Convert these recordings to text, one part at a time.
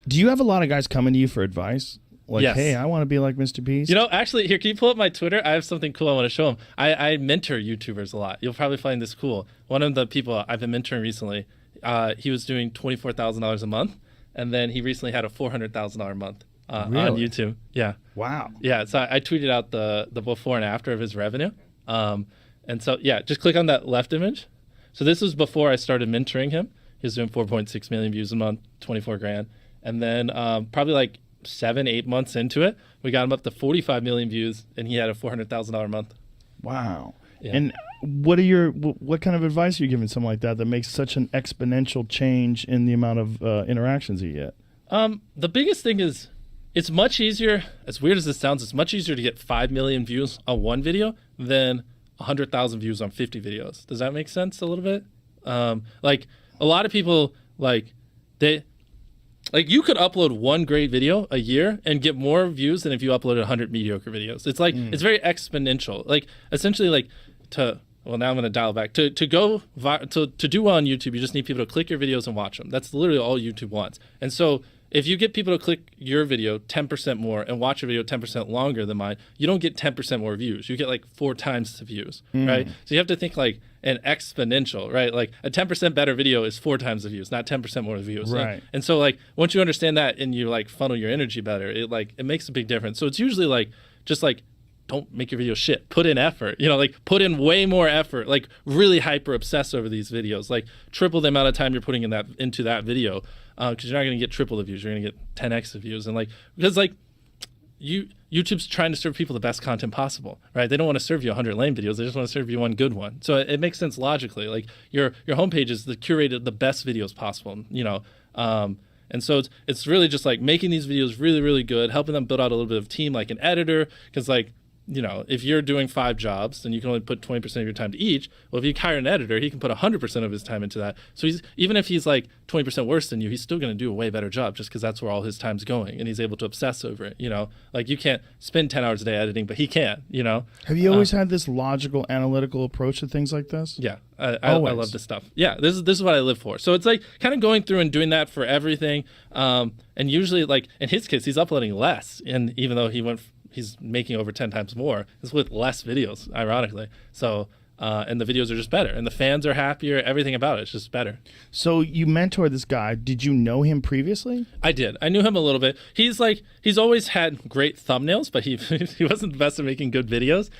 Do you have a lot of guys coming to you for advice? Like, yes. Hey, I want to be like MrBeast. You know, actually, here, can you pull up my Twitter? I have something cool I want to show them. I mentor YouTubers a lot. You'll probably find this cool. One of the people I've been mentoring recently, he was doing $24,000 a month, and then he recently had a $400,000 a month on YouTube. Yeah. Wow. Yeah. So I tweeted out the before and after of his revenue. And so, yeah, just click on that left image. So this was before I started mentoring him. He was doing 4.6 million views a month, 24 grand. And then probably like 7-8 months into it, we got him up to 45 million views, and he had a $400,000 a month. Wow. Yeah. And what kind of advice are you giving someone like that makes such an exponential change in the amount of interactions you get? The biggest thing is it's much easier, as weird as this sounds, it's much easier to get 5 million views on one video than 100,000 views on 50 videos. Does that make sense a little bit? Like a lot of people, you could upload one great video a year and get more views than if you uploaded 100 mediocre videos. It's like it's very exponential. Like essentially, now I'm going to dial back to do well on YouTube. You just need people to click your videos and watch them. That's literally all YouTube wants. And so if you get people to click your video 10% more and watch your video 10% longer than mine, you don't get 10% more views. You get like 4 times the views, right? So you have to think like an exponential, right? Like a 10% better video is 4 times the views, not 10% more views. Right. And so like once you understand that and you like funnel your energy better, it makes a big difference. So it's usually like just like don't make your video shit. Put in effort. Like put in way more effort. Like really hyper obsess over these videos. Like triple the amount of time you're putting into that video. Because you're not going to get triple the views. You're going to get 10x the views. And because YouTube's trying to serve people the best content possible, right? They don't want to serve you 100 lame videos. They just want to serve you one good one. So it makes sense logically. Like your homepage is the curated the best videos possible. And so it's really just like making these videos really, really good, helping them build out a little bit of team, like an editor, because if you're doing 5 jobs, then you can only put 20% of your time to each. Well, if you hire an editor, he can put 100% of his time into that. So even if he's like 20% worse than you, he's still going to do a way better job just because that's where all his time's going, and he's able to obsess over it. Like you can't spend 10 hours a day editing, but he can. Have you always had this logical, analytical approach to things like this? Yeah, I love this stuff. Yeah, this is what I live for. So it's like kind of going through and doing that for everything. And usually, like in his case, he's uploading less, and even though he's making over 10 times more. It's with less videos, ironically. So, and the videos are just better, and the fans are happier. Everything about it's just better. So you mentored this guy. Did you know him previously? I did. I knew him a little bit. He's always had great thumbnails, but he wasn't the best at making good videos.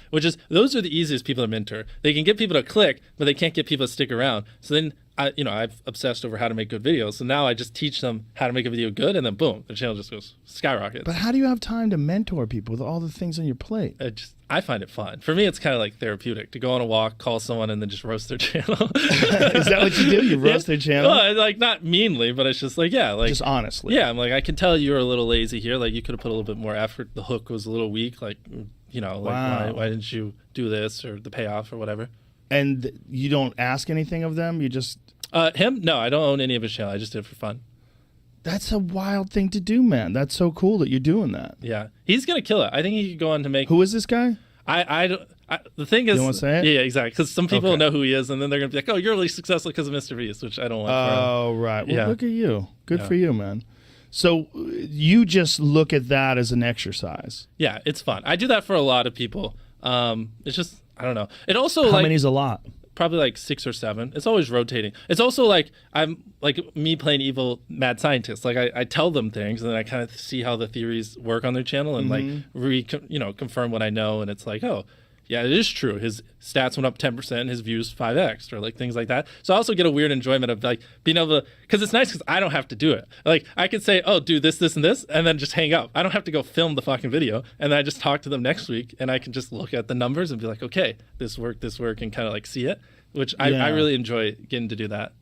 Those are the easiest people to mentor. They can get people to click, but they can't get people to stick around. So then I've obsessed over how to make good videos. So now I just teach them how to make a video good, and then boom, the channel just goes skyrockets. But how do you have time to mentor people with all the things on your plate? I find it fun. For me, it's kind of like therapeutic to go on a walk, call someone, and then just roast their channel. Is that what you do? You roast their channel? Well, like not meanely, but it's just like, yeah. Like, just honestly. Yeah, I'm like, I can tell you were a little lazy here. Like you could have put a little bit more effort. The hook was a little weak. Like, wow. why didn't you do this or the payoff or whatever? And you don't ask anything of them? You just... Him? No, I don't own any of his channel. I just did it for fun. That's a wild thing to do, man. That's so cool that you're doing that. Yeah. He's going to kill it. I think he could go on to make... Who is this guy? The thing is... You want to say it? Yeah, exactly. Because some people know who he is, and then they're going to be like, oh, you're really successful because of MrBeast, which I don't want for him. Oh, right. Well, look at you. Good for you, man. So you just look at that as an exercise. Yeah, it's fun. I do that for a lot of people. It's just, I don't know. It also How many's a lot? Probably like 6 or 7. It's always rotating. It's also like I'm like me playing evil mad scientist. Like I tell them things, and then I kind of see how the theories work on their channel, and like confirm what I know. And it's like, oh, yeah, it is true. His stats went up 10%, his views 5x, or like things like that. So I also get a weird enjoyment of like being able to, because it's nice because I don't have to do it. Like I could say, oh, do this, this, and this, and then just hang up. I don't have to go film the fucking video, and then I just talk to them next week, and I can just look at the numbers and be like, okay, this worked, and kind of like see it, which I really enjoy getting to do that.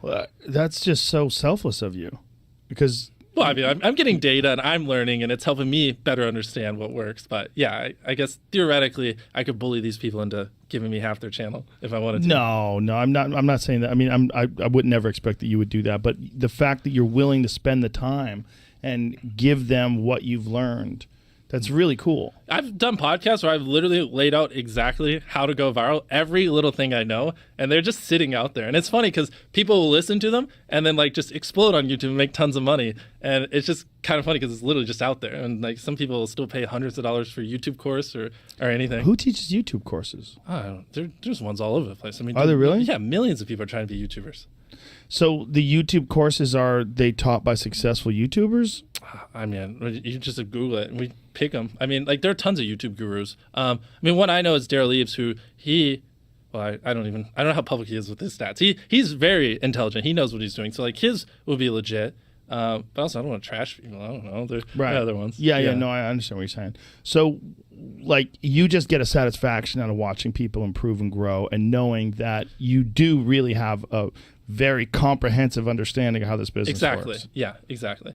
Well, that's just so selfless of you, because... Well, I mean, I'm getting data and I'm learning, and it's helping me better understand what works. But yeah, I guess theoretically I could bully these people into giving me half their channel if I wanted to. No, I'm not saying that. I mean, I would never expect that you would do that. But the fact that you're willing to spend the time and give them what you've learned, That's really cool. I've done podcasts where I've literally laid out exactly how to go viral, every little thing I know, and they're just sitting out there. And it's funny because people will listen to them and then like just explode on YouTube and make tons of money. And it's just kind of funny because it's literally just out there. And like some people will still pay hundreds of dollars for a YouTube course or anything. Who teaches YouTube courses? I don't know. There's ones all over the place. I mean, are there really? Yeah, millions of people are trying to be YouTubers. So the YouTube courses, are they taught by successful YouTubers? I mean, you just Google it and we pick them. I mean, like there are tons of YouTube gurus. I mean, one I know is Daryl Eves, who I don't know how public he is with his stats. He's very intelligent. He knows what he's doing. So like his will be legit. But also I don't want to trash people. I don't know. There are other ones. Yeah. No, I understand what you're saying. So like you just get a satisfaction out of watching people improve and grow and knowing that you do really have a very comprehensive understanding of how this business works. Yeah, exactly.